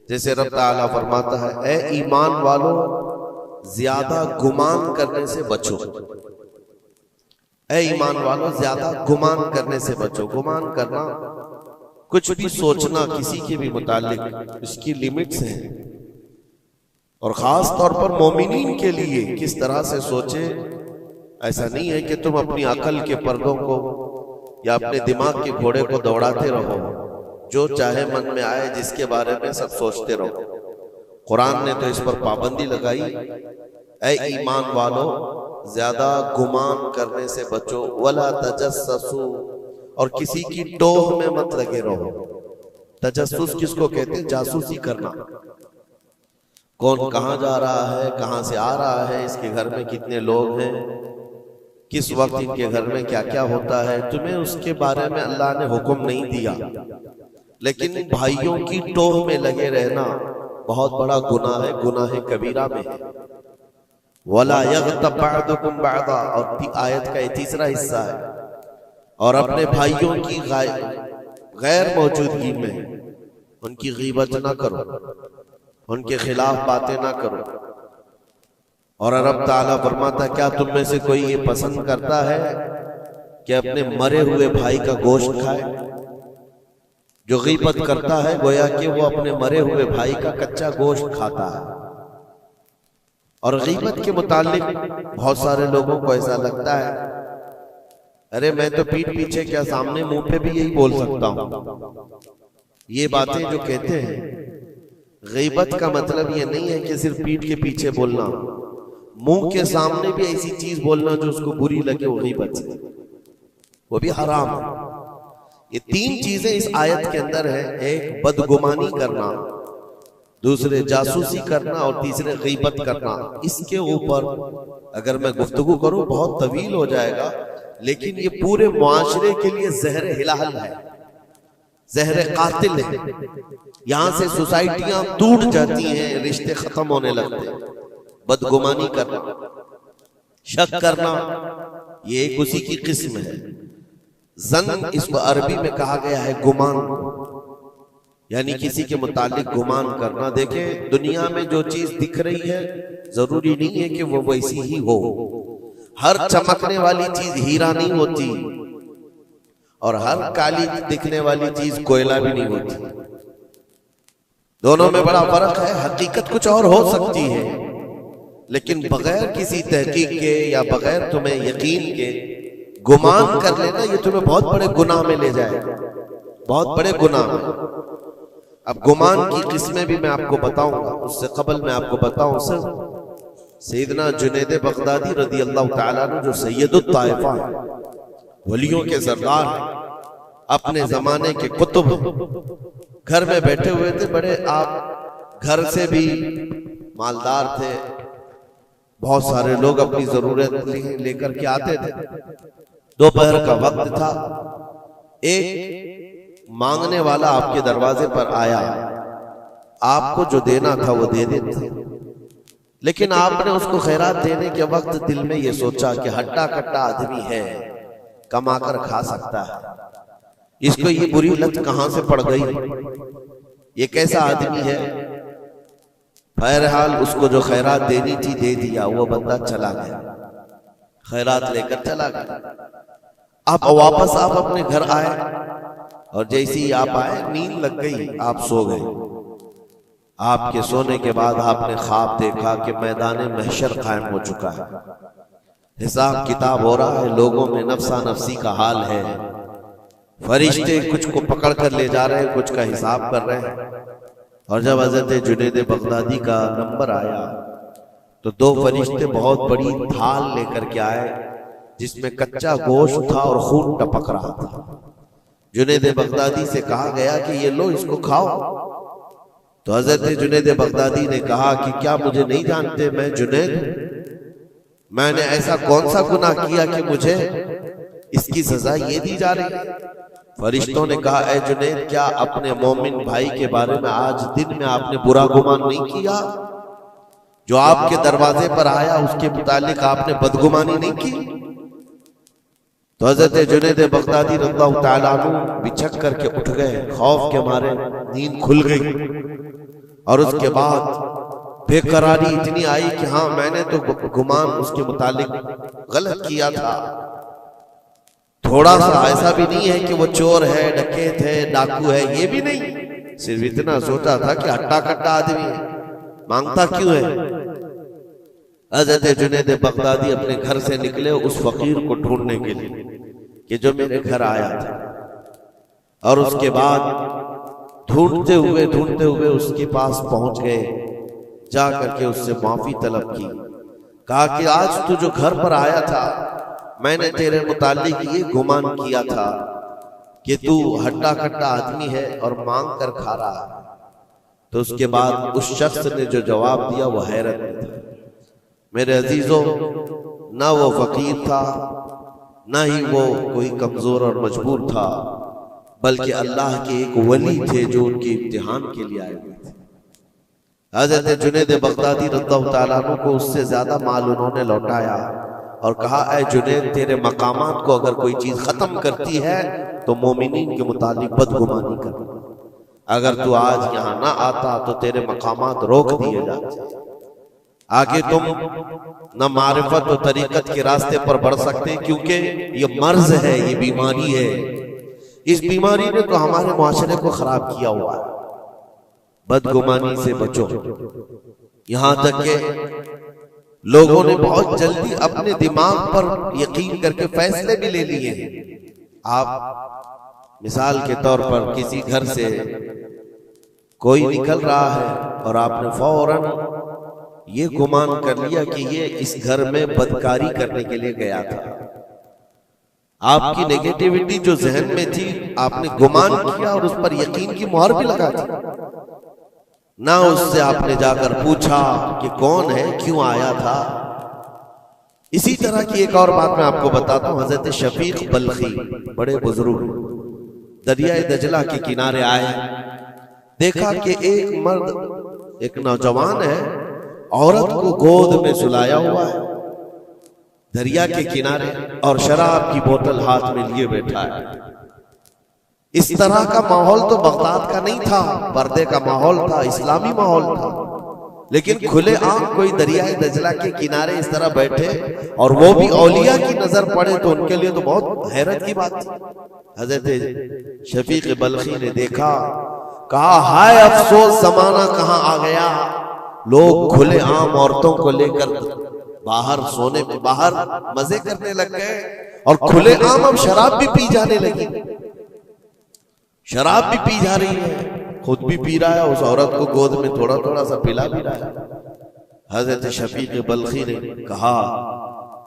जैसे रब ताला फरमाता है, ए ईमान वालों ज्यादा गुमान करने से बचो। ए ईमान वालों ज्यादा गुमान करने से बचो। गुमान करना, कुछ भी सोचना किसी के भी मुतालिक, इसकी लिमिट्स हैं। और खास तौर पर मोमिनीन के लिए किस तरह से सोचे। ऐसा नहीं है कि तुम अपनी अकल के पर्दों को या अपने दिमाग के घोड़े को दौड़ाते रहो, जो चाहे मन में आए जिसके बारे में सब सोचते रहो। कुरान ने तो इस पर पाबंदी लगाई, ऐ ईमान वालों ज्यादा गुमान करने से बचो, वला तजस्ससु, और किसी की टोह में मत लगे रहो। तजस्सुस किसको कहते हैं? जासूसी करना। कौन कहां जा रहा है, कहां से आ रहा है, इसके घर में कितने लोग हैं, किस वक्त इनके घर में क्या क्या होता है, तुम्हें उसके बारे में अल्लाह ने हुक्म नहीं दिया। लेकिन भाइयों की टोह में लगे रहना बहुत बड़ा गुनाह है, गुनाह कबीरा में है। वला यग़्तब बअदुकुम बअदा, और आयत का तीसरा हिस्सा है, और अपने भाइयों की गैर मौजूदगी में उनकी गीबत ना करो, उनके खिलाफ बातें ना करो। और रब ताला फरमाता, क्या तुम में से कोई ये पसंद करता है कि अपने मरे हुए भाई का गोश्त खाए? जो गीबत करता है गोया कि वो अपने मरे हुए भाई का कच्चा गोश्त खाता है। और गीबत के मुतालिक बहुत सारे लोगों को ऐसा लगता है, अरे मैं तो पीठ पीछे क्या सामने मुंह पे भी यही बोल सकता हूं। ये बातें जो कहते हैं, गीबत का मतलब ये नहीं है कि सिर्फ पीठ के पीछे बोलना, मुंह के सामने भी ऐसी चीज बोलना जो उसको बुरी लगे, वो गीबत है, वो भी हराम है। ये तीन चीजें इस आयत के अंदर है। एक बदगुमानी करना, दूसरे जासूसी करना, और तीसरे गीबत करना। इसके ऊपर अगर मैं गुफ्तगू करूं बहुत तवील हो जाएगा, लेकिन ये पूरे मुआशरे के लिए जहर हिलाल है, जहर कातिल है। यहां से सोसाइटियां टूट जाती हैं, रिश्ते खत्म होने लगते हैं। बदगुमानी करना, शक करना, ये एक उसी की किस्म है। जन इसको अरबी में कहा गया है गुमान, यानी किसी के मुतालिक गुमान करना। देखे, दुनिया में जो चीज दिख रही है जरूरी नहीं है कि वो वैसी ही हो। हर चमकने वाली चीज हीरा नहीं होती, और हर काली दिखने वाली चीज कोयला भी नहीं होती। दोनों में बड़ा फर्क है। हकीकत कुछ और हो सकती है, लेकिन बगैर किसी तहकीक के या बगैर तुम्हें यकीन के गुमान कर लेना, ये तुम्हें बहुत बड़े गुनाह में ले जाएगा, बहुत बड़े गुनाह में। अब गुमान की किस्में भी मैं आपको बताऊंगा, उससे कबल मैं आपको बताऊं सर, सैयदना जुनैद बगदादी रदी अल्लाह ताला अन्हु, जो सैयदुत ताइफा है, वलियों के सरदार, अपने जमाने के कुतुब, घर में बैठे हुए थे। बड़े आप घर से भी मालदार थे, बहुत सारे लोग अपनी जरूरत लेकर के आते थे। दोपहर का वक्त था, एक मांगने वाला आपके दरवाजे पर आया। आपको जो देना था वो दे देते, लेकिन आपने उसको खैरात देने के वक्त दिल में ये सोचा कि हट्टा कट्टा आदमी है, कमाकर खा सकता है, इसको ये बुरी लत कहां से पड़ गई, ये कैसा आदमी है। बहरहाल उसको जो खैरात देनी थी दे दिया, वो बंदा चला गया, खैरात लेकर चला गया। अब वापस आप अपने घर आए, और जैसे ही आप आए नींद लग गई, आप सो गए। आपके सोने के बाद आपने ख्वाब देखा कि मैदान महशर कायम हो चुका है, हिसाब किताब हो रहा है, लोगों में नफसा नफसी का हाल है, फरिश्ते कुछ को पकड़ कर ले जा रहे हैं, कुछ का हिसाब कर रहे हैं। और जब हज़रत जुनैद बगदादी का नंबर आया तो दो फरिश्ते बहुत बड़ी थाल लेकर के आए, जिसमें कच्चा गोश्त था और खून टपक रहा था। जुनैद बगदादी से कहा गया कि ये लो, इसको खाओ। तो हज़रत जुनैद बगदादी ने कहा कि क्या मुझे नहीं जानते, मैं जुनैद, मैंने ऐसा कौन सा गुनाह किया कि मुझे इसकी सजा ये दी जा रही है। फरिश्तों ने कहा, ऐ जुनैद, क्या अपने मोमिन भाई के बारे में आज दिन में आपने बुरा गुमान नहीं किया? जो आपके दरवाजे पर आया उसके मुतालिक आपने बदगुमानी नहीं की? तो हज़रत जुनैद बगदादी रज़ियल्लाहु ताला अन्हु बिछक करके उठ गए, खौफ के मारे नींद खुल गई। और उसके बाद बेकरारी इतनी आई कि हाँ मैंने तो गुमान उसके मुतालिक गलत किया था। थोड़ा सा ऐसा भी नहीं है कि वो चोर है, डकैत है, डाकू है, ये भी नहीं, सिर्फ इतना सोचा था कि हट्टा कट्टा आदमी है, मांगता क्यों है। हज़रत जुनैद बगदादी अपने घर से निकले उस फकीर को ढूंढने के लिए कि जो मेरे घर आया था, और उसके बाद ढूंढते हुए उसके पास पहुंच गए। जा करके उससे माफी तलब की, कहा कि आज तू जो घर पर आया था मैंने तेरे मुतालिक ये गुमान किया था कि तू हट्टा कट्टा आदमी है और मांग कर खा रहा है। तो उसके बाद उस शख्स ने जो जवाब दिया वो हैरत में था। मेरे अजीजों, ना वो फकीर था, ना ही वो कोई कमजोर और मजबूर था, बल्कि अल्लाह के एक वली थे जो उनके इम्तिहान के लिए आए हुए थे। हज़रत जुनैद बगदादी रज़ियल्लाहु ताला अन्हु को उससे ज्यादा माल उन्होंने लौटाया और कहा, ऐ जुनैद, तेरे मकामात को अगर कोई चीज खत्म करती है तो मोमिनीन के मुतालिक बदगुमानी कर, अगर तू आज यहाँ ना आता तो तेरे मकामात रोक दिए जाते, आगे तुम न मारिफत और तरीकत के रास्ते पर बढ़ सकते, क्योंकि ये मर्ज है, ये बीमारी है। इस बीमारी ने तो हमारे मुआशरे को खराब किया हुआ है। बदगुमानी से बचो। यहां तक के लोगों ने बहुत जल्दी अपने दिमाग पर यकीन करके फैसले भी ले लिए हैं। आप मिसाल के तौर पर किसी घर से कोई निकल रहा है और आपने फौरन ये गुमान कर लिया कि ये इस घर में बदकारी करने के लिए गया था। आपकी नेगेटिविटी जो जहन में थी आपने गुमान किया और उस पर यकीन की मुहर भी लगा दी। ना उससे आपने जाकर पूछा कि कौन है, क्यों आया था। इसी तरह की एक और बात मैं आपको बताता हूं। हजरत शफीक बल्खी बड़े बुजुर्ग दरियाए दजला के किनारे आए, देखा कि एक मर्द, एक नौजवान है, औरत को गोद में सुलाया हुआ है दरिया के किनारे और शराब की बोतल हाथ में लिए बैठा है। इस तरह का माहौल तो बगदाद का नहीं था, पर्दे का माहौल था, इस्लामी माहौल था, लेकिन खुले आम कोई दरियाए दजला के किनारे इस तरह बैठे और वो भी औलिया की नजर पड़े तो उनके लिए तो बहुत हैरत की बात थी। हजरत शफीक बल्खी ने देखा, कहा, हाय अफसोस, जमाना कहां आ गया। लोग खुले आम औरतों को लेकर बाहर सोने में बाहर मजे करने लग गए और खुले आम अब शराब भी पी जाने लगी। शराब भी पी जा रही है, खुद भी पी रहा है, उस औरत को गोद में थोड़ा थोड़ा सा पिला भी रहा है। हजरत शफीक बल्खी ने कहा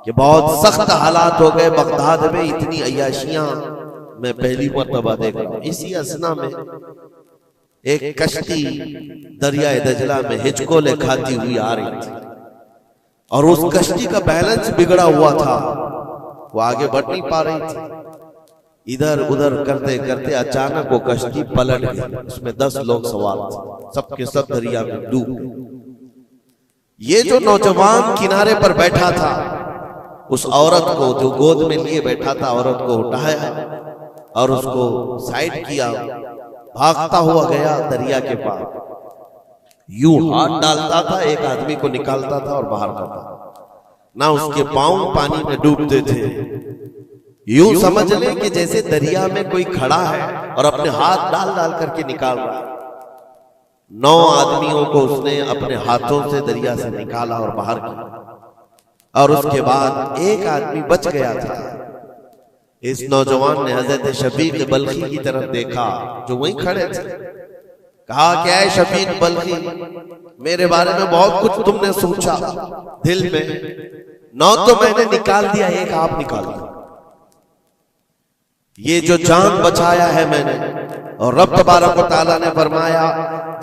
कि बहुत सख्त हालात हो गए बगदाद में, इतनी अय्याशियां मैं पहली मर्तबा देख रहा हूं। इसी असना में एक कश्ती दरियाए दजला में हिचकोले खाती हुई आ रही थी और उस कश्ती का बैलेंस बिगड़ा हुआ था, वो आगे बढ़ नहीं पा रही थी। इधर उधर करते करते अचानक वो कश्ती पलट गई, उसमें 10 लोग सवार थे, सबके सब दरिया में डूब गए। ये जो नौजवान किनारे पर बैठा था, उस औरत को जो गोद में लिए बैठा था, औरत को उठाया और उसको साइड किया, भागता हुआ गया दरिया के पार, यूं हाथ डालता था, एक आदमी को निकालता था और बाहर करता, ना उसके पांव पानी में डूबते थे। यूं समझ ले कि जैसे दरिया में कोई खड़ा है और अपने हाथ डाल डाल करके निकाल रहा है। 9 आदमियों को उसने अपने हाथों से दरिया से निकाला और बाहर किया और उसके बाद एक आदमी बच गया था। इस नौजवान ने हजरत शफीक बल्खी की तरफ देखा जो वहीं खड़े थे, कहा, क्या है शफीक बल्खी, मेरे बारे में बहुत कुछ तुमने सोचा दिल में, 9 तो मैंने निकाल दिया, एक आप निकाल दिया। ये जो जान बचाया है मैंने, और रब तबारक व तआला ने फरमाया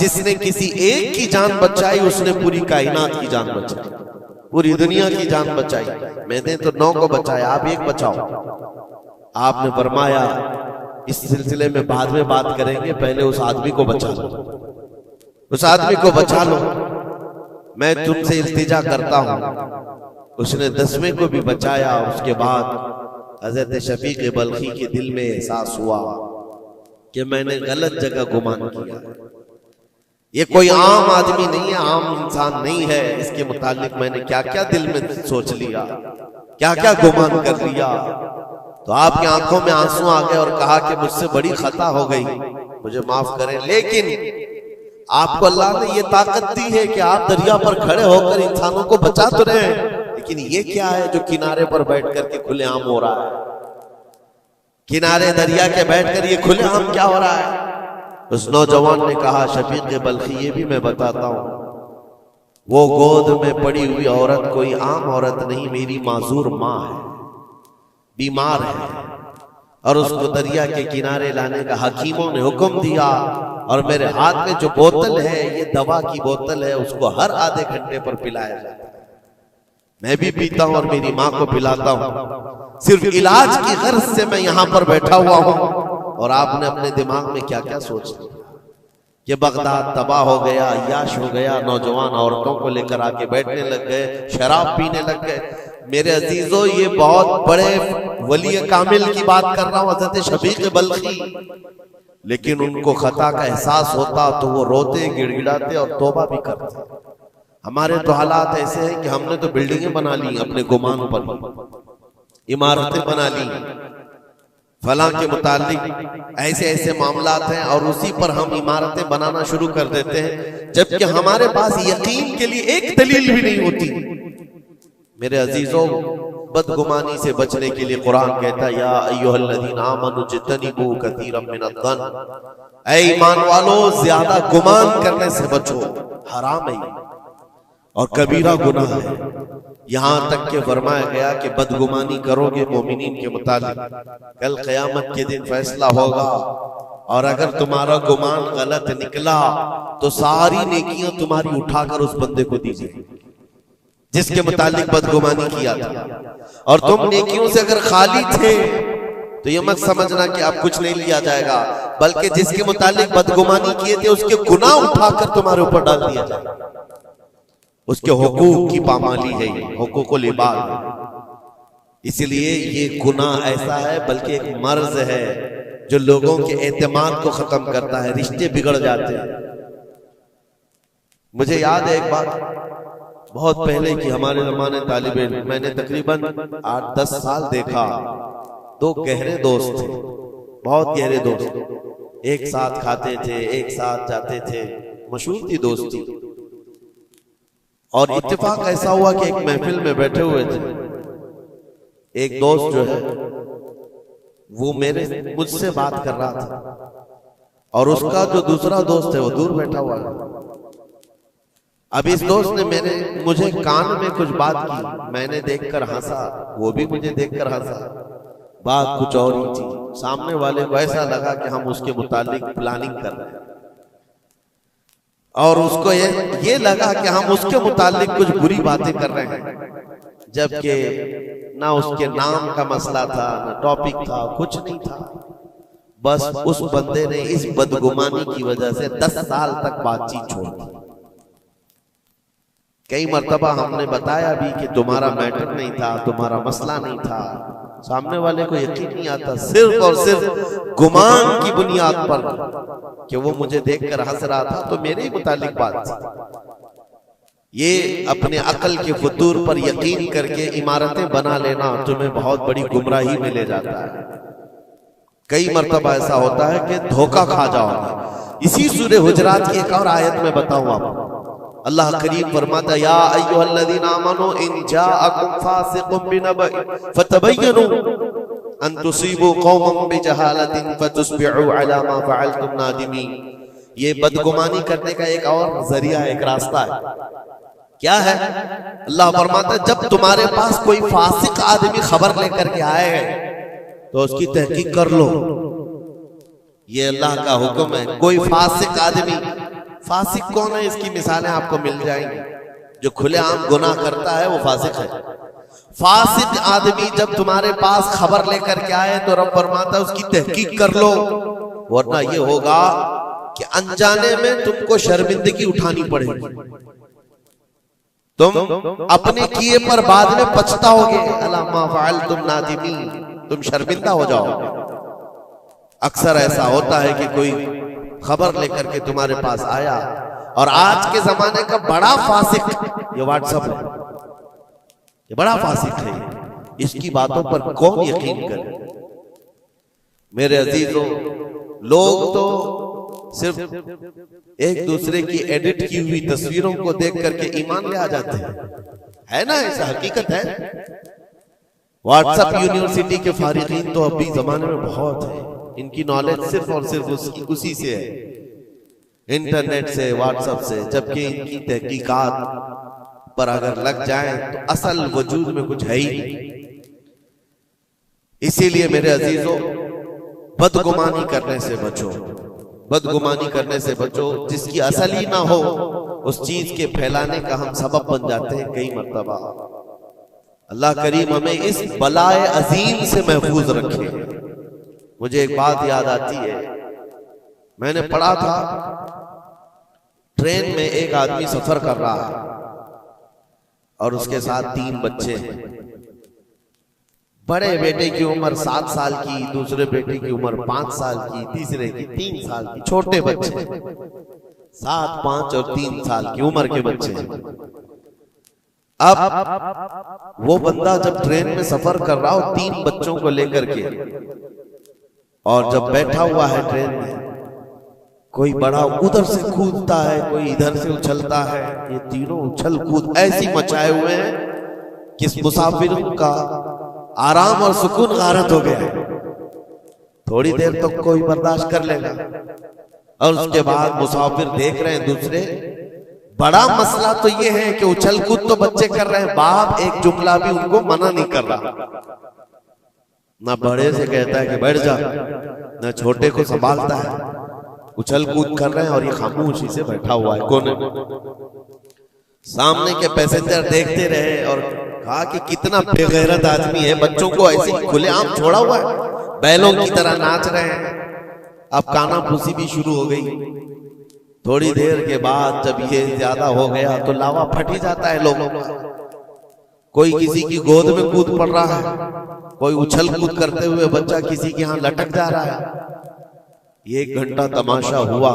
जिसने किसी एक की जान बचाई उसने पूरी कायनात की जान बचाई, पूरी दुनिया की जान बचाई। मैंने तो 9 को बचाया, आप एक बचाओ। आपने फरमाया इस सिलसिले में बाद में बात करेंगे, पहले उस आदमी को बचा लो, उस आदमी को बचा लो, मैं तुमसे इल्तिजा करता हूं। उसने 10वें को भी बचाया। उसके बाद हजरत शफीक बल्खी के दिल में एहसास हुआ कि मैंने गलत जगह गुमान किया, ये कोई आम आदमी नहीं है, आम इंसान नहीं है। इसके मुतालिक मैंने क्या क्या दिल में सोच लिया, क्या क्या गुमान कर लिया। तो आपकी आंखों में आंसू आ गए और कहा कि मुझसे बड़ी खता हो गई, मुझे माफ करें। लेकिन आपको अल्लाह ने ये ताकत दी है कि आप दरिया पर खड़े होकर इंसानों को बचा तो रहे हैं, लेकिन ये क्या है जो किनारे पर बैठ करके खुलेआम हो रहा है? किनारे दरिया के बैठकर ये खुलेआम क्या हो रहा है? उस नौजवान ने कहा, शफीक बल्खी, ये भी मैं बताता हूं, वो गोद में पड़ी हुई औरत कोई आम औरत नहीं, मेरी माजूर माँ है, बीमार है, और उसको दरिया के किनारे लाने का हकीमों ने हुक्म दिया। और मेरे हाथ में जो बोतल है ये दवा की बोतल है, उसको हर आधे घंटे पर पिलाया जाता है। मैं भी पीता हूं और मेरी माँ को पिलाता हूं। सिर्फ इलाज की गर्ज से मैं यहां पर बैठा हुआ हूं। और आपने अपने दिमाग में क्या क्या सोच लिया कि बगदाद तबाह हो गया, याश हो गया, नौजवान औरतों को लेकर आके बैठने लग गए, शराब पीने लग गए। मेरे अजीजों, ये बहुत बड़े वली कामिल की बात कर रहा हूं, हज़रत शफीक बल्खी। लेकिन उनको खता का एहसास होता तो वो रोते, गिड़गिड़ाते और तौबा भी करते। हमारे तो हालात ऐसे हैं कि हमने तो बिल्डिंगें बना ली अपने गुमान पर, इमारतें बना ली, फलां के मुतालिक ऐसे ऐसे मामलात हैं, और उसी पर हम इमारतें बनाना शुरू कर देते हैं, जबकि हमारे पास यकीन के लिए एक दलील भी नहीं होती। मेरे अजीजों, बदगुमानी से बचने के लिए कुरान कहता है, या अय्युहल्लज़ीना आमनू इज्तनिबू कसीरम मिनज़्ज़न, ऐ ईमान वालों, ज्यादा गुमान करने से बचो, हराम है और कबीरा गुनाह है। यहां तक के फरमाया गया कि बदगुमानी करोगे मोमिनीन के मुतालिक, कल क़यामत के दिन फैसला होगा, और अगर तुम्हारा गुमान गलत निकला तो सारी नेकियां तुम्हारी उठाकर उस बंदे को दी जाएगी जिसके मुतालिक बदगुमानी किया था। और तुम नेकियों से अगर खाली थे तो ये मत समझना कि अब कुछ नहीं लिया जाएगा, बल्कि जिसके मुतालिक बदगुमानी किए थे उसके गुनाह उठाकर तुम्हारे ऊपर डाल दिया जाएगा। उसके हुकूक की पामाली है, हुकूकुल इबाद है। इसलिए ये गुनाह ऐसा है, बल्कि एक मर्ज है जो लोगों के एतमाद को खत्म करता है, रिश्ते बिगड़ जाते हैं। मुझे याद है एक बात बहुत पहले की, हमारे जमाने तालिब इल्म, मैंने तकरीबन 8-10 साल देखा, दो गहरे दोस्त थे, बहुत गहरे दोस्त, एक साथ खाते थे, एक साथ जाते थे, मशहूर थी दोस्ती। और इत्तेफाक ऐसा हुआ कि एक महफिल में बैठे हुए थे, एक दोस्त जो है वो मुझसे बात कर रहा था, और उसका जो दूसरा दोस्त है वो दूर बैठा हुआ है। अब इस दोस्त ने मुझे कान में कुछ बात की, मैंने देखकर हंसा, वो भी मुझे देखकर हंसा, बात कुछ और ही थी। सामने वाले को ऐसा लगा कि हम उसके मुतालिक प्लानिंग कर रहे हैं, और उसको ये लगा कि हम उसके मुतालिक कुछ बुरी बातें कर रहे हैं, जबकि ना उसके नाम का मसला था, ना टॉपिक था, कुछ नहीं था। बस उस बंदे ने इस बदगुमानी की वजह से 10 साल तक बातचीत छोड़ दी। कई मर्तबा हमने बताया भी कि तुम्हारा मैटर नहीं था, तुम्हारा मसला नहीं था, सामने वाले को यकीन नहीं आता, सिर्फ और सिर्फ गुमान की बुनियाद पर कि वो मुझे देखकर हंस रहा था तो मेरे ही मुतालिक बात थी। ये अपने अकल के फतूर पर यकीन करके इमारतें बना लेना तुम्हें बहुत बड़ी गुमराही में ले जाता है। कई मर्तबा ऐसा होता है कि धोखा खा जाओगे। इसी सूरह हुजरात की एक और आयत में बताऊं आपको, अल्लाह करीम फरमाता, या अय्युहल्लज़ीना आमनू इन जाअकुम फासिकुम बिनबइन फतबय्यनु अन तुसीबू कौमन बिजहालतिन फतुस्बिहू अला मा फअलतुम नादिमीन। ये बदगुमानी करने का एक और जरिया है, एक रास्ता है। क्या है? अल्लाह फरमाता, जब तुम्हारे पास कोई फासिक आदमी खबर लेकर के आए तो उसकी तहकीक कर लो। ये अल्लाह का हुक्म है। कोई फासिक आदमी, फासिक कौन है इसकी मिसालें आपको मिल जाएंगी। जो खुलेआम गुनाह करता है वो फासिक है। फासिक आदमी जब तुम्हारे पास खबर लेकर के आए तो रब फरमाता उसकी तहकीक कर लो, वरना ये होगा कि अनजाने में तुमको शर्मिंदगी उठानी पड़ेगी, तुम अपने किए पर बाद में पछताओगे। अला मा फअलतुम नादिमीन, तुम शर्मिंदा हो जाओगे। अक्सर ऐसा होता है कि कोई खबर लेकर के तुम्हारे पास आया और आज के जमाने का बड़ा फासिक ये व्हाट्सएप है, ये बड़ा फासिक है। इसकी बातों पर कौन यकीन करे? मेरे अजीजों, लोग तो सिर्फ एक दूसरे की एडिट की हुई तस्वीरों को देख करके ईमान ले आ जाते हैं, है ना? ऐसा हकीकत है। व्हाट्सएप यूनिवर्सिटी के फारिगीन तो अभी जमाने में बहुत है, इनकी नॉलेज सिर्फ और सिर्फ उसी से है, इंटरनेट से, व्हाट्सएप से। जबकि इनकी तहकीकात पर अगर लग जाए तो असल वजूद में कुछ है ही नहीं। इसीलिए मेरे अजीजों, बदगुमानी करने से बचो, बदगुमानी करने से बचो। जिसकी असल ही ना हो उस चीज के फैलाने का हम सबब बन जाते हैं कई मर्तबा। अल्लाह करीम हमें इस बलाए अजीम से महफूज रखे। मुझे एक बात याद आती है, मैंने पढ़ा था ट्रेन में एक आदमी सफर कर रहा है और उसके साथ 3 बच्चे हैं। बड़े बेटे की उम्र 7 साल की, दूसरे बेटे की उम्र 5 साल की, तीसरे की 3 साल की। छोटे बच्चे 7, 5 और 3 साल की उम्र के बच्चे हैं। अब वो बंदा जब ट्रेन में सफर कर रहा हो 3 बच्चों को लेकर के, और जब बैठा हुआ है ट्रेन में, कोई बड़ा उधर से कूदता है, कोई इधर से उछलता है। ये तीनों उछल कूद ऐसी मचाए हुए हैं कि इस मुसाफिरों का आराम और सुकून गारत हो गया है। थोड़ी देर तो कोई बर्दाश्त कर लेगा, और उसके बाद मुसाफिर देख रहे हैं दूसरे। बड़ा मसला तो ये है कि उछल कूद तो बच्चे कर रहे हैं, बाप एक जुमला भी उनको मना नहीं कर रहा। ना बड़े से कहता है कि बैठ जा, ना छोटे को संभालता है। उछल कूद कर रहे हैं और ये खामोशी से बैठा हुआ है कोने में। सामने के पैसेंजर देखते रहे और कहा कि कितना बेगैरत आदमी है, बच्चों को ऐसे ही खुलेआम छोड़ा हुआ है, बैलों की तरह नाच रहे हैं। अब कानाफूसी भी शुरू हो गई। थोड़ी देर के बाद जब ये ज्यादा हो गया तो लावा फट ही जाता है लोगों का। कोई किसी की गोद में कूद पड़ रहा है, कोई उछल कूद करते हुए बच्चा किसी के यहाँ लटक जा रहा है। 1 घंटा तमाशा हुआ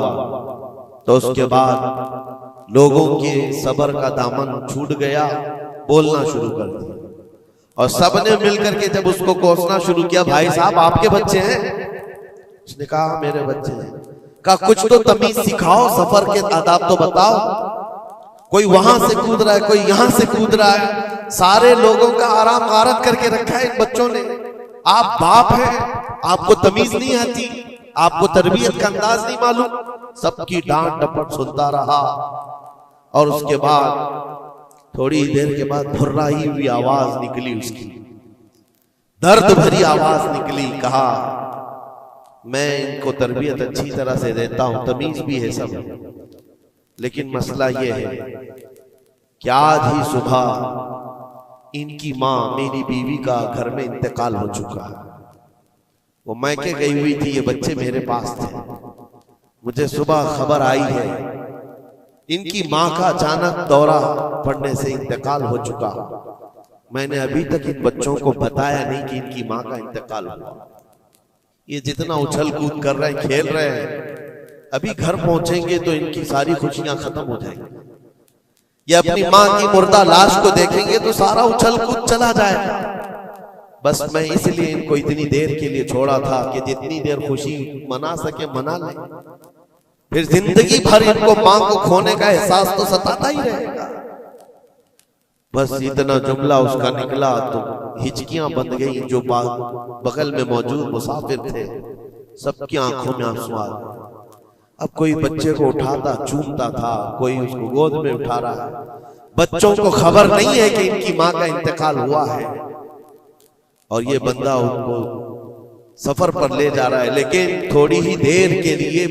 तो उसके बाद लोगों के सब्र का दामन छूट गया, बोलना शुरू कर दिया। और सबने मिलकर के जब उसको कोसना शुरू किया, भाई साहब आपके बच्चे हैं? उसने कहा मेरे बच्चे हैं। कहा कुछ तो तमीज सिखाओ, सफर के आदाब तो बताओ। कोई वहां से कूद रहा है, कोई यहां से कूद रहा है, सारे लोगों का आराम गारत करके रखा है इन बच्चों ने। आप बाप हैं, आपको तमीज नहीं आती, आपको तरबियत का अंदाज नहीं मालूम। सबकी डांट डपट सुनता रहा और उसके बाद थोड़ी देर के बाद फुर्राई हुई आवाज निकली उसकी, दर्द भरी आवाज निकली। कहा मैं इनको तरबियत अच्छी तरह से देता हूं, तमीज भी है सब, लेकिन मसला ये है कि आज ही सुबह इनकी माँ मेरी बीवी का घर में इंतकाल हो चुका है। वो मैके गई हुई थी, ये बच्चे मेरे पास थे। मुझे सुबह खबर आई है इनकी माँ का अचानक दौरा पड़ने से इंतकाल हो चुका। मैंने अभी तक इन बच्चों को बताया नहीं कि इनकी माँ का इंतकाल हुआ। ये जितना उछल कूद कर रहे हैं, खेल रहे हैं, अभी घर पहुंचेंगे तो इनकी सारी खुशियां खत्म हो जाएंगी। ये अपनी माँ की मुर्दा लाश को देखेंगे तो सारा उछल कूद चला जाएगा। बस मैं इसलिए इनको इतनी देर के लिए छोड़ा था कि जितनी देर खुशी मना सके मना ले, फिर जिंदगी भर इनको माँ को खोने का एहसास तो सताता ही रहेगा। बस इतना जुमला उसका निकला तो हिचकियां बंध गई। जो बगल में मौजूद मुसाफिर थे सबकी आंखों में आंसू आ गए। अब कोई बच्चे को उठाता चूमता था, कोई उसको गोद में उठा रहा है। बच्चों को खबर नहीं है कि इनकी माँ का इंतकाल हुआ है और ये बंदा उनको सफर पर ले जा रहा है। लेकिन थोड़ी ही देर के लिए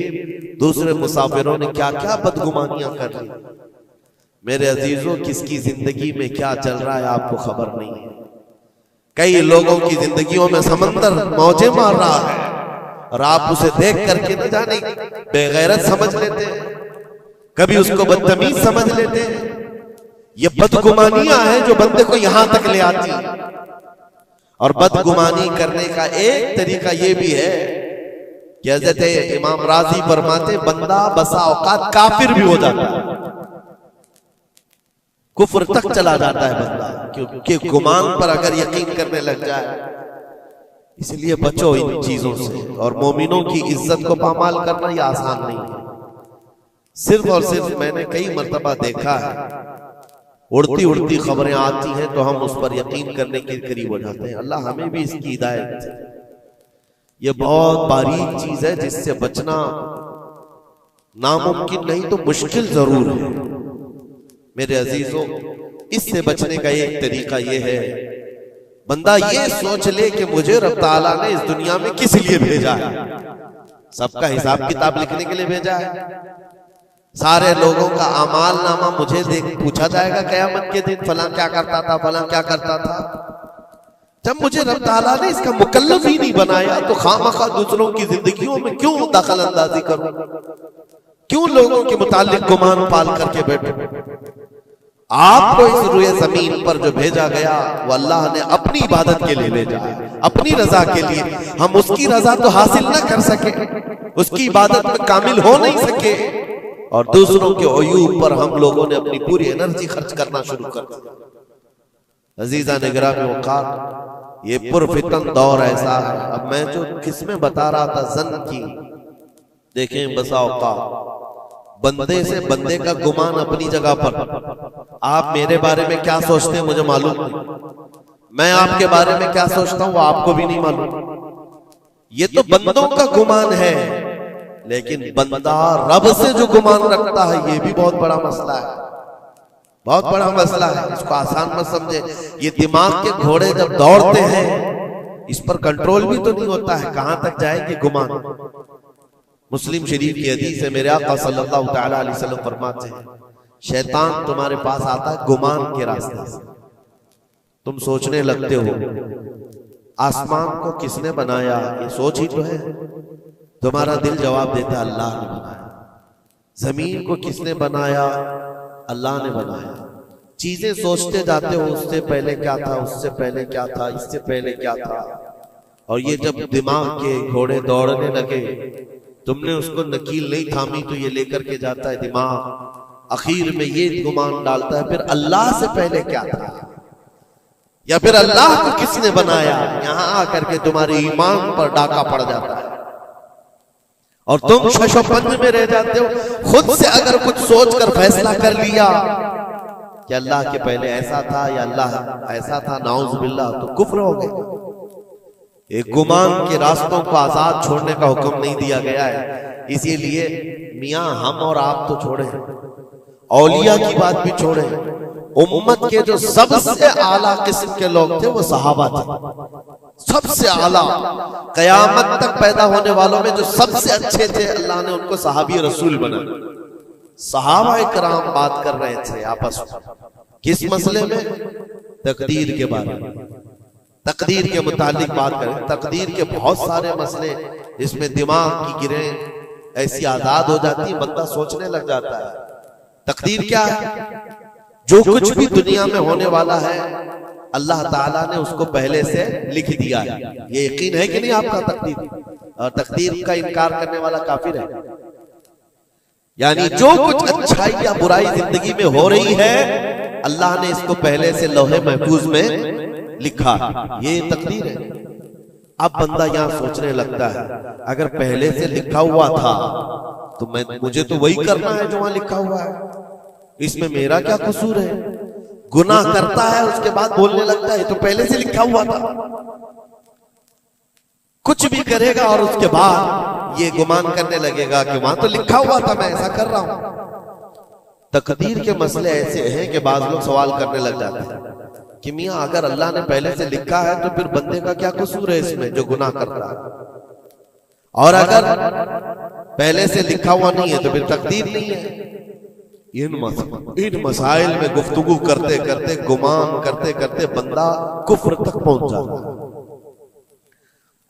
दूसरे मुसाफिरों ने क्या क्या बदगुमानियां कर ली। मेरे अजीजों, किसकी जिंदगी में क्या चल रहा है आपको खबर नहीं है। कई लोगों की जिंदगियों में समंदर मौजें मार रहा है और आप उसे देख करके न जाने बेगैरत समझ लेते हैं, कभी उसको बदतमीज समझ लेते हैं। ये बदगुमानियां हैं जो बंदे को यहां तक ले आती है। और बदगुमानी करने का एक तरीका ये भी है कि हज़रत इमाम राजी फरमाते बंदा बसा औकात काफिर भी हो जाता है, कुफ्र तक चला जाता है बंदा, क्योंकि गुमान पर अगर यकीन करने लग जाए। इसलिए बचो इन चीजों से। और मोमिनों की इज्जत को पामाल करना यह आसान नहीं है। सिर्फ और सिर्फ मैंने कई मर्तबा देखा है, उड़ती उड़ती खबरें आती हैं तो हम उस पर यकीन करने के करीब हो जाते हैं। अल्लाह हमें भी इसकी हिदायत दे। ये बहुत बारीक चीज है जिससे बचना नामुमकिन नहीं तो मुश्किल जरूर है। मेरे अजीजों, इससे बचने का एक तरीका यह है, बंदा ये सोच ले कि मुझे रब ताला ने इस दुनिया में किस लिए भेजा है। सबका हिसाब किताब लिखने के लिए भेजा है। सारे लोगों का अमाल नामा मुझे देख पूछा जाएगा क़यामत के दिन, फलां क्या करता था, फलां क्या करता था। जब मुझे रब ताला ने इसका मुकल्लफ ही नहीं बनाया तो खामखा दूसरों की जिंदगियों में क्यों दखल अंदाजी करूं, क्यों लोगों के मुतालिक गुमान पाल करके बैठूं। आपको इस रुए जमीन पर जो भेजा गया वो अल्लाह ने अपनी इबादत के लिए भेजा है, अपनी रजा के लिए। हम उसकी रजा तो हासिल ना कर सके, उसकी इबादत में कामिल हो नहीं सके, और दूसरों के अयूब पर हम लोगों ने अपनी पूरी एनर्जी खर्च करना शुरू कर दिया। अजीजा निगरानी वक़ार, ये पुरफितन दौर ऐसा है। अब मैं जो किस्में बता रहा था जन की, देखें बसा औकात बंदे से बंदे का गुमान अपनी जगह पर। आप मेरे बारे में क्या सोचते हैं मुझे मालूम नहीं, मैं आपके बारे में क्या सोचता हूं वो आपको भी नहीं मालूम। ये तो बंदों का गुमान है, लेकिन बंदा रब से जो गुमान रखता है ये भी बहुत बड़ा मसला है, बहुत बड़ा मसला है। इसको आसान मत समझे। ये दिमाग के घोड़े जब दौड़ते हैं इस पर कंट्रोल भी तो नहीं होता है, कहां तक जाएंगे गुमान। मुस्लिम शरीफ की हदीस है, मेरे आका सल्लल्लाहु तआला अलैहि वसल्लम फरमाते हैं, शैतान तुम्हारे पास आता है गुमान के रास्ते से। तुम सोचने लगते हो आसमान को किसने बनाया, ये सोच ही तो है। तुम्हारा दिल जवाब देता है अल्लाह ने बनाया। जमीन को किसने बनाया, अल्लाह ने बनाया। चीजें सोचते जाते हो, उससे पहले क्या था, उससे पहले क्या था, इससे पहले क्या था। और ये जब दिमाग के घोड़े दौड़ने लगे, तुमने उसको नकील नहीं थामी तो ये लेकर के जाता है दिमाग। आखिर में ये गुमान डालता है फिर अल्लाह से पहले क्या था, या फिर अल्लाह को किसने बनाया। यहां आकर के तुम्हारे ईमान पर डाका पड़ जाता है और तुम शशोपंज में रह जाते हो। खुद से अगर कुछ सोचकर फैसला कर लिया कि अल्लाह के पहले ऐसा था या अल्लाह ऐसा था, नाउज़ बिल्लाह, तो कुफ्र हो गए। एक गुमान के रास्तों को आजाद छोड़ने का हुक्म नहीं दिया गया है। इसीलिए मियां हम और आप तो छोड़े, औलिया की बात भी छोड़े, उम्मत के जो सबसे आला किस्म के लोग थे वो सहाबा थे। सबसे आला, कयामत तक पैदा होने वालों में जो सबसे अच्छे थे अल्लाह ने उनको सहाबी रसूल बनाया। सहाबा इकराम बात कर रहे थे आपस में, किस मसले में, तकदीर के बारे में, तकदीर के मुतालिक बात करें। तकदीर के बहुत सारे मसले, इसमें दिमाग की गिरें ऐसी आजाद हो जाती है, बंदा सोचने लग जाता है। तकदीर क्या है, जो कुछ भी दुनिया में होने वाला है अल्लाह ताला ने उसको पहले से लिख दिया है। ये यकीन है कि नहीं आपका तकदीर? और तकदीर का इनकार करने वाला काफिर है। यानी जो कुछ अच्छाई या बुराई जिंदगी में हो रही है अल्लाह ने इसको पहले से लौहे महफूज में लिखा, ये तकदीर है। अब बंदा यहां सोचने लगता है अगर पहले से लिखा हुआ था तो मुझे तो वही करना है जो वहां लिखा हुआ है, इसमें मेरा क्या कसूर है। गुनाह करता है उसके बाद बोलने लगता है तो पहले से लिखा हुआ था। कुछ भी करेगा और उसके बाद ये गुमान करने लगेगा कि वहां तो लिखा हुआ था, मैं ऐसा कर रहा हूं। तकदीर के मसले ऐसे हैं कि बाज लोग सवाल करने लग जाते हैं कि मियां अगर अल्लाह ने पहले से लिखा है तो फिर बंदे का क्या कसूर है इसमें जो गुनाह कर रहा है, और अगर पहले से लिखा हुआ नहीं है तो फिर तकदीर नहीं है। इन मसाइल में गुफ्तगू करते करते, गुमान करते करते बंदा कुफ्र तक पहुंच जाता है।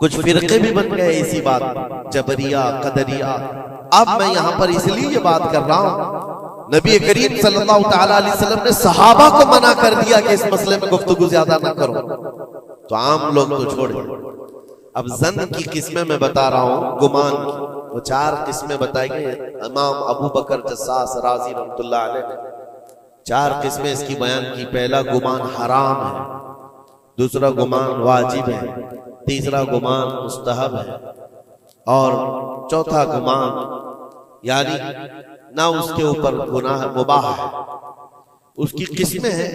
कुछ फिरके भी बन गए इसी बात, जबरिया, कदरिया। अब मैं यहां पर इसलिए ये बात कर रहा हूं, नबी करीम सल्लल्लाहु तआला अलैहि वसल्लम ने सहाबा को मना कर दिया कि इस मसले में गुफ्तगू ज्यादा ना करो, तो आम लोग तो छोड़े। अब जन की किस्में मैं बता रहा हूं, गुमान की वो 4 किस्में बताएंगे इमाम अबू बकर जस्सास राजी रहमतुल्लाह अलैह ने। 4 किस्में इसकी बयान की। पहला गुमान हराम है, दूसरा गुमान वाजिब है, तीसरा गुमान मुस्तहब है, और चौथा गुमान यानी ना उसके ऊपर गुनाह मुबाह है। उसकी किस्में हैं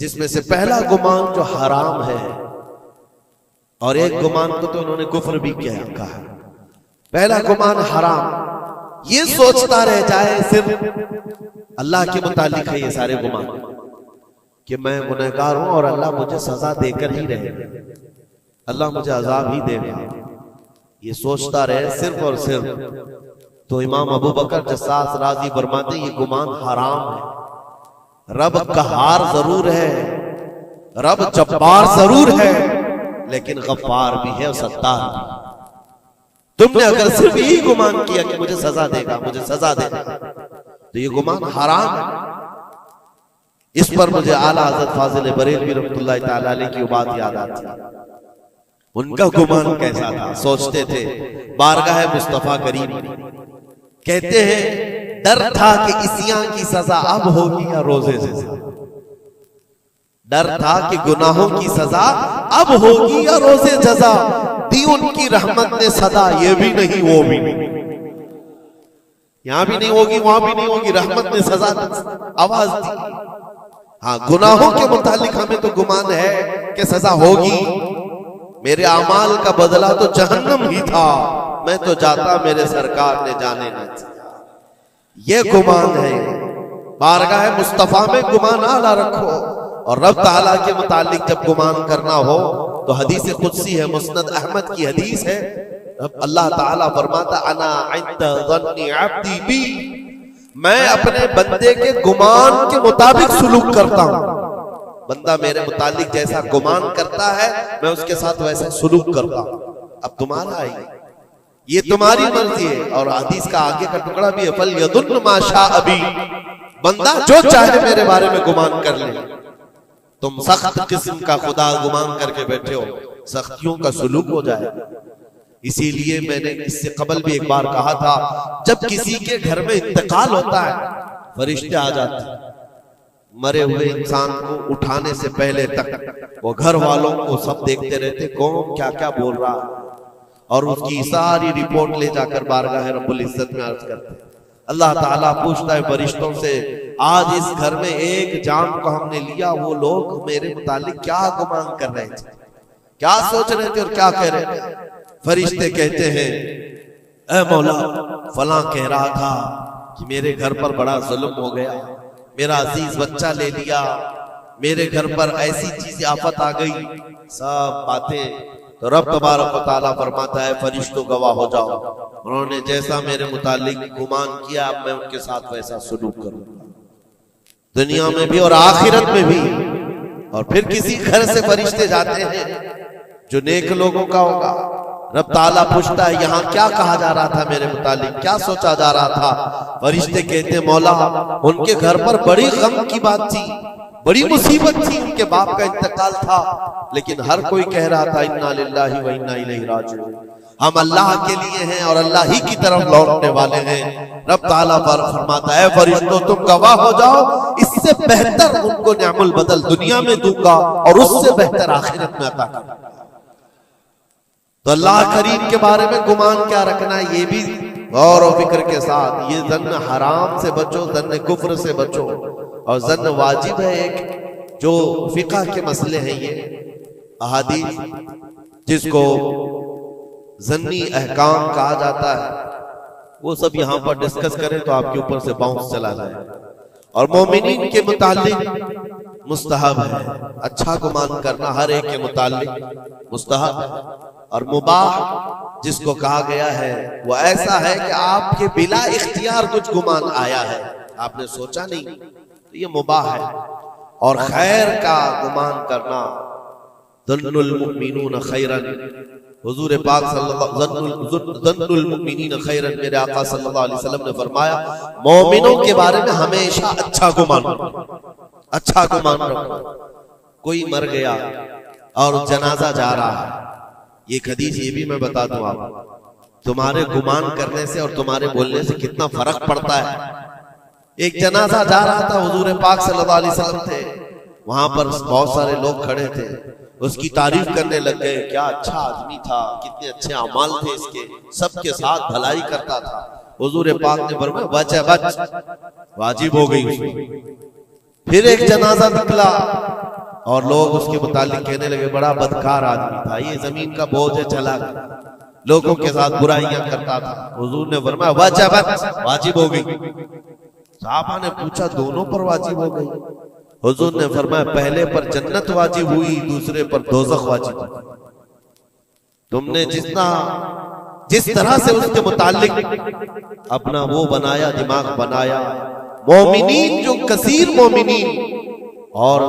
जिसमें से पहला गुमान जो हराम है, और एक गुमान को तो उन्होंने कुफ्र भी कहा है। पहला गुमान हराम, ये सोचता रह जाए सिर्फ अल्लाह के मुतालिक है ये सारे गुमान कि मैं गुनहगार हूं और अल्लाह मुझे सजा देकर ही रहेगा, अल्लाह मुझे अजाब ही देगा, ये सोचता रहे सिर्फ और सिर्फ। तो इमाम अबू बकर जस्सास राजी फरमाते ये गुमान हराम है। रब कहार जरूर है, रब जब्बार जरूर है, लेकिन गफ्फार भी है और सत्तार भी। तुमने अगर सिर्फ यही गुमान किया कि मुझे सजा देगा, मुझे सजा देगा, तो ये गुमान हराम है। इस पर मुझे आला हज़रत फाजिल बरेलवी रहमतुल्लाह तआला अलैह की बात याद आती है। उनका गुमान कैसा था? सोचते थे बारगाह मुस्तफा करीम, कहते हैं डर था कि इसियां की सजा अब होगी या रोजे से सजा। डर था कि गुनाहों की सजा अब होगी या रोजे जजा। दी उनकी रहमत ने सदा, ये भी नहीं वो भी नहीं, यहां भी नहीं होगी वहां भी नहीं होगी, रहमत ने सजा आवाज दी। हाँ, गुनाहों के मुतालिक हमें तो गुमान है कि सजा होगी। मेरे अमाल का बदला तो जहन्नम ही था, मैं तो जाता मेरे सरकार ने जाने न दिया। ये गुमान है। बारगाह मुस्तफा में गुमान आला रखो, और रब ताला के मुतालिक जब गुमान करना हो तो हदीस कुदसी है, मुस्नद अहमद की हदीस है। अल्लाह ताला फरमाता अना इंद ज़न्नी अब्दी बी, मैं अपने बंदे के गुमान के मुताबिक सुलूक करता हूं। बंदा मेरे मुतालिक जैसा गुमान करता है मैं उसके साथ वैसा सुलूक करता हूं। अब तुम्हारा है, ये तुम्हारी मर्जी है। और हदीस का आगे का टुकड़ा भी है, फल यदुन मा शा अबी, बंदा जो चाहे मेरे बारे में गुमान कर ले। तुम सख्त किस्म का खुदा गुमान करके बैठे हो, सख्तियों का सुलूक हो जाए। इसीलिए मैंने इससे कबल भी एक बार कहा था, जब किसी के घर में इंतकाल होता है फरिश्ते आ जाते हैं, मरे हुए इंसान को उठाने से पहले तक वो घर वालों को सब देखते रहते कौन क्या क्या बोल रहा है, और उसकी सारी रिपोर्ट ले जाकर बारगाह रब्बुल इज्जत में अर्ज करते। अल्लाह ताला पूछता है फरिश्तों से, आज इस घर में एक जान को हमने लिया, वो लोग मेरे मुतालिक क्या गुमान कर रहे थे, क्या सोच रहे थे और क्या कह रहे थे? फरिश्ते कहते हैं, ऐ मौला फलां कह रहा था कि मेरे घर पर बड़ा जुल्म हो गया, मेरा अजीज बच्चा ले लिया, मेरे घर पर ऐसी चीज आफत आ गई, सब बातें। तो रब तबारक व तआला फरमाता है फरिश्तों गवाह हो जाओ, उन्होंने जैसा मेरे मुतालिक गुमान किया अब मैं उनके साथ वैसा सलूक करूंगा, दुनिया में भी और आखिरत में भी। और फिर किसी घर से फरिश्ते जाते हैं जो नेक लोगों का होगा, रब ताला पूछता है यहाँ क्या कहा जा रहा था मेरे मुतालिक, क्या सोचा जा रहा था? फरिश्ते कहते मौला उनके घर पर बड़ी गम की बात थी, बड़ी मुसीबत थी, उनके बाप का इंतकाल था, लेकिन हर कोई कह रहा था इन्ना लिल्लाहि व इन्ना इलैहि राजिऊन, हम अल्लाह के लिए हैं और अल्लाह ही की तरफ लौटने वाले हैं। रब ताला फरमाता है फरिश्तों तुम गवाह हो जाओ, इससे बेहतर उनको निअमुल बदल दुनिया में दूंगा और उससे बेहतर आखिरत में अता करूंगा। तो अल्लाह करीम के बारे में गुमान क्या रखना है, ये भी गौर और फिक्र के साथ। ये जन्न हराम से बचो, जन्न कुफ्र से बचो, और जन्न वाजिब है एक जो फिक़ह के मसले हैं, ये अहादीस जिसको जन्नी अहकाम कहा जाता है, वो सब यहां पर डिस्कस करें तो आपके ऊपर से बाउंस चला जाए। और मोमिनीन के मुतालिक मुस्तहब है, अच्छा गुमान करना हर एक के मुतालिक मुस्तहब है। और मुबाह जिसको कहा गया है वो ऐसा है कि आपके बिला इख्तियार कुछ गुमान आया है, आपने सोचा नहीं, तो ये मुबाह है। और खैर का गुमान करना, ज़न्नुल मुमिनून खैरन, हुजूर पाक ज़न्नुल मुमिनीन खैरन, मेरे आका सल्लल्लाहु अलैहि वसल्लम ने फरमाया मोमिनों के बारे में हमेशा अच्छा गुमान रखो, अच्छा गुमान रखो। कोई मर गया और जनाजा जा रहा है, एक हदीस ये भी मैं बता दूं आप, तुम्हारे गुमान करने से और तुम्हारे बोलने से कितना फर्क पड़ता है। एक जनाजा जा रहा था, हुजूर पाक सल्लल्लाहु अलैहि वसल्लम थे, वहां पर बहुत सारे लोग खड़े थे, उसकी तारीफ करने लग गए, क्या अच्छा आदमी था, कितने अच्छे अमाल थे इसके, सबके साथ भलाई करता था। हुजूर पाक ने फरमाया बच है बच, वाजिब हो गई उसमें। फिर एक जनाजा निकला और लोग उसके मुतालिक कहने लगे बड़ा बदकार आदमी था, ये जमीन का बोझ है, चला लोगों के साथ बुराइयां करता था। हुजूर ने फरमाया बच है बच, वाजिब हो गई। साहबा ने पूछा दोनों पर वाजिब हो गई? हुजूर ने फरमाया पहले पर जन्नत वाजिब हुई, दूसरे पर दोज़ख वाजिब हुई। तुमने जिस तरह से उसके मुतालिक अपना वो बनाया, दिमाग बनाया, मोमिनीन जो कसीर मोमिनीन और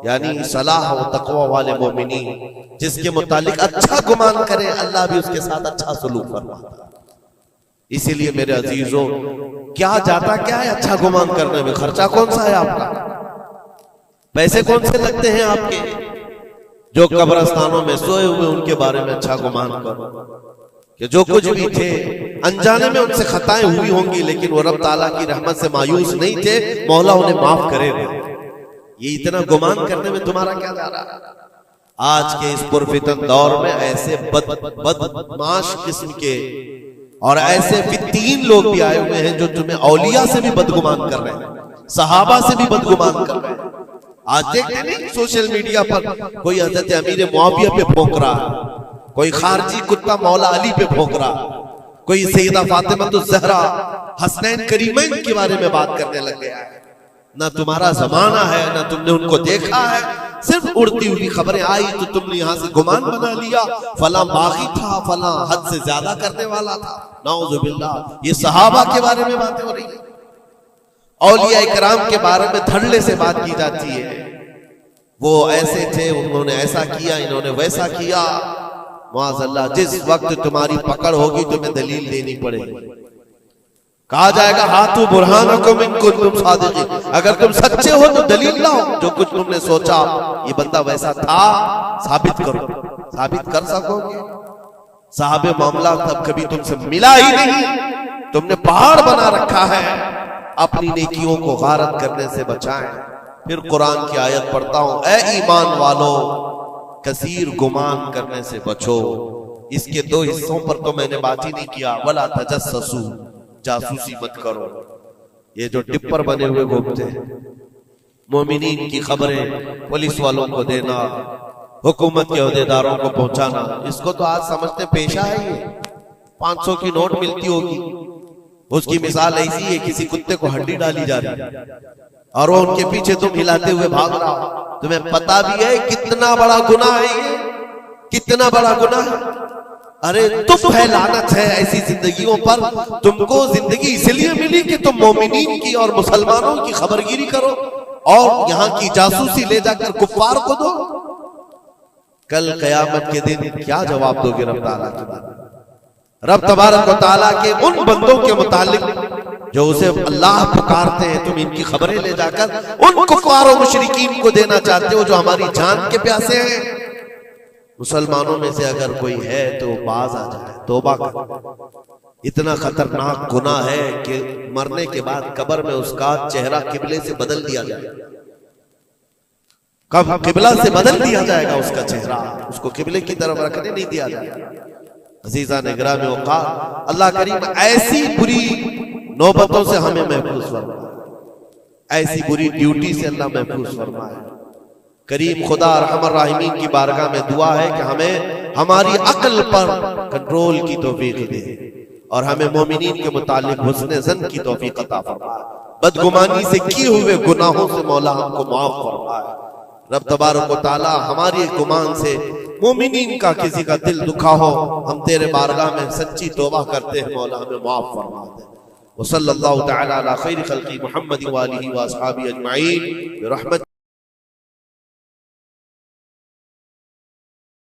यानी सलाह व तकवा वाले मोमिनीन जिसके मुतालिक अच्छा गुमान करे, अल्लाह भी उसके साथ अच्छा सलूक फरमाता है। इसीलिए मेरे अजीजों, क्या जाता क्या है अच्छा गुमान करने में, खर्चा कौन सा है आपका, पैसे कौन से लगते हैं आपके? जो कब्रिस्तानों में सोए हुए उनके बारे में अच्छा गुमान करो कि जो कुछ भी थे अनजाने में उनसे खताएं हुई होंगी, लेकिन वो रब ताला की रहमत से मायूस नहीं थे, मौला उन्हें माफ करेगा। ये इतना गुमान करने में तुम्हारा क्या जा रहा है? आज के इस पुरफितन दौर में ऐसे बदमाश किस्म के और ऐसे फित्तीन लोग भी आए हुए हैं जो तुम्हें औलिया से भी बदगुमान कर रहे हैं, सहाबा से भी बदगुमान कर रहे हैं। आज देखते नहीं सोशल मीडिया पर कोई हजरत अमीर मुआविया पे भौंक रहा है, कोई खारजी कुत्ता मौला अली पे भौंक रहा, कोई सैयदा फातिमा तो ज़हरा हसनैन करीमैन के बारे में बात करने लग गया है। ना तुम्हारा जमाना है, ना तुमने उनको देखा है, सिर्फ उड़ती हुई खबरें आई तो तुमने यहां से गुमान बना लिया, फला बागी था, फला हद से ज्यादा करने वाला था। नाउजुबिल्लाह, ये सहाबा के बारे में बातें हो रही है, औलिया इकराम के बारे में धड़ल्ले से बात की जाती है। वो ऐसे थे, उन्होंने ऐसा किया, इन्होंने वैसा किया। माज़अल्लाह, जिस वक्त तुम्हारी पकड़ होगी तुम्हें दलील देनी पड़ेगी। कहा जाएगा हाथू बुरहानकुम इन कुंतुम सादिकीन, अगर तुम सच्चे हो तो दलील लाओ, जो कुछ तुमने सोचा ये बंदा वैसा था साबित करो। साबित कर सकोगे? साहबे मामला तब कभी तुमसे मिला ही नहीं, तुमने पहाड़ बना रखा है। अपनी नेकियों को गारत करने से बचाएं। फिर कुरान की आयत पढ़ता हूं, ए ईमान वालों कसीर गुमान करने से बचो। इसके दो हिस्सों पर तो मैंने बात ही नहीं किया। वला तजस्ससू, जासूसी मत करो। ये जो टिप्पर बने हुए घूमते हैं, मोमिनीन की खबरें पुलिस वालों को देना, हुकूमत के ओहदेदारों को पहुंचाना, इसको तो आज समझते पेशा है। ये 500 की नोट मिलती होगी, उसकी मिसाल ऐसी है, किसी कुत्ते को हड्डी डाली जा रही है और वो उनके पीछे तुम हिलाते हुए भाग रहा हो। तुम्हें पता भी है कितना बड़ा गुनाह है ये, कितना बड़ा गुनाह है। अरे तुम है, लानत है ऐसी जिंदगियों पर। तुमको जिंदगी इसलिए मिली कि तुम मोमिनीन की और मुसलमानों की खबरगिरी करो और यहाँ की जासूसी ले जाकर कुफ्फार को दो। कल कयामत के दिन क्या जवाब दोगे रब ताला के बारे में? रब तबारक व तआला के उन बंदों के मुतालिक जो उसे अल्लाह पुकारते हैं, तुम इनकी खबरें ले जाकर उन कुफ्फार और मुशरिकीन को देना चाहते हो जो हमारी जान के प्यासे हैं। मुसलमानों में से अगर कोई है तो बाज आ जाए, तौबा कर। इतना खतरनाक गुनाह है कि मरने के बाद कब्र में उसका चेहरा किबले से बदल दिया जाए। कब किबला से बदल दिया जाएगा उसका चेहरा, उसको किबले की तरफ रखने नहीं दिया जाएगा। अजीजा ने गिरामी औकात, अल्लाह करीम ऐसी बुरी नौबतों से हमें महफूज फरमाए, ऐसी बुरी ड्यूटी से अल्लाह महफूज फरमाए। करीम खुदा रहमान राहिमीन की बारगाह में दुआ है कि हमें हमारी अक्ल पर कंट्रोल की तौफीक दे और हमें मोमिनीन के मुतालिक हुस्न ज़न की तौफीक अता फरमाए। बदगुमानी से किए हुए गुनाहों से मौला हमको माफ फरमाए। रब तबारक व तआला हमारी गुमान से मोमिनीन का किसी का दिल दुखा हो, हम तेरे बारगाह में सच्ची तौबा करते हैं, मौला हमें माफ फरमा दे। व सल्लल्लाहु तआला अला खैरि खल्क़ि मुहम्मद व आलिहि व अस्हाबिहि अजमईन बिरहमत